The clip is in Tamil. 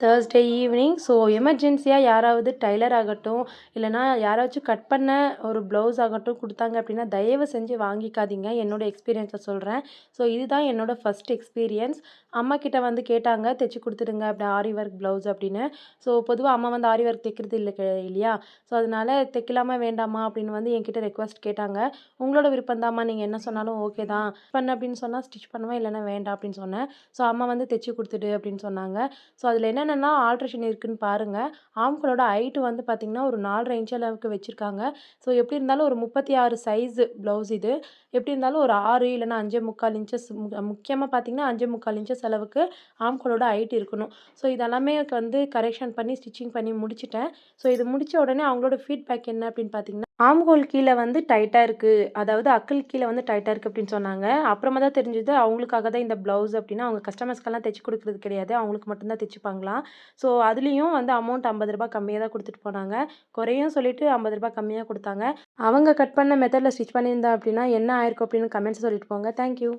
Thursday evening. ஸோ எமர்ஜென்சியா யாராவது டெய்லர் ஆகட்டும், இல்லன்னா யாராச்சும் கட் பண்ண ஒரு ப்ளவுஸ் ஆகட்டும் குடுத்தாங்க அப்படின்னா, தயவு செஞ்சு வாங்கிக்காதீங்க. என்னோட எக்ஸ்பீரியன்ஸ சொல்றேன். ஸோ இதுதான் என்னோட ஃபர்ஸ்ட் எக்ஸ்பீரியன்ஸ். அம்மாகிட்ட வந்து கேட்டாங்க, "தச்சு குடுத்துடுங்க அப்படி ஆரி ஒர்க் ப்ளவுஸ்" அப்படின்னு. ஸோ பொதுவா அம்மா வந்து ஆரி ஒர்க் தைக்கிறது இல்லையா? ஸோ அதனால தைக்கலாமா வேண்டாமா அப்படின்னு வந்து என்கிட்ட ரெக்வெஸ்ட் கேட்டாங்க. "உங்களோட விருப்பம் தாம்மா. நீங்க என்ன சொன்னாலும் ஓகே தான். பண்ணு அப்படின்னு சொன்னா ஸ்டிச் பண்ணுவேன், இல்லன்னா வேண்டாம்" அப்படின்னு சொன்னேன். ஸோ அம்மா வந்து "தச்சு குடுத்துடு" அப்படின்னு சொன்னாங்க. ஸோ அதில என்னென்னலாம் ஆல்ட்ரேஷன் இருக்குன்னு பாருங்க. ஆம்களோட ஹைட் வந்து பார்த்தீங்கன்னா, ஒரு 4 1/2 இன்ச் அளவுக்கு வச்சிருக்காங்க. ஸோ எப்படி இருந்தாலும் ஒரு 36 சைஸ் ப்ளவுஸ் இது. எப்படி இருந்தாலும் ஒரு 6 இல்லன்னா 5 1/4 இன்ச்சஸ் முக்கியமா பார்த்தீங்கன்னா, 5 1/4 இன்ச்சஸ் அளவுக்கு ஆம்களோட ஹைட் இருக்கணும். ஸோ இதெல்லாமே வந்து கரெக்ஷன் பண்ணி, ஸ்டிச்சிங் பண்ணி முடிச்சுட்டேன். ஸோ இது முடிச்ச உடனே அவங்களோட ஃபீட்பேக் என்ன அப்படின்னு பார்த்தீங்கன்னா, ஆர்ம் ஹோல் கீழ வந்து டைட்டா இருக்கு. அதாவது அக்குள் கீழ வந்து டைட்டா இருக்கு அப்படின்னு சொன்னாங்க. அப்புறமா தான் தெரிஞ்சது அவங்களுக்காக தான் இந்த ப்ளவுஸ் அப்படின்னு. அவங்க கஸ்டமர்ஸ்க்கெல்லாம் தச்சு குடுக்குறது கிடையாது. அவங்களுக்கு மட்டும் தான் தச்சுப்பாங்களாம். ஸோ அதுலயும் வந்து அமௌண்ட் ரூ. 50 கம்மியா தான் குடுத்துட்டு போனாங்க. குறையும் சொல்லிட்டு ரூ. 50 கம்மியா குடுத்தாங்க. அவங்க கட் பண்ண மெத்தட்ல ஸ்டிச் பண்ணியிருந்தா அப்படின்னா என்ன ஆயிருக்கும் அப்படின்னு கமெண்ட்ஸ் சொல்லிட்டு போங்க. Thank you.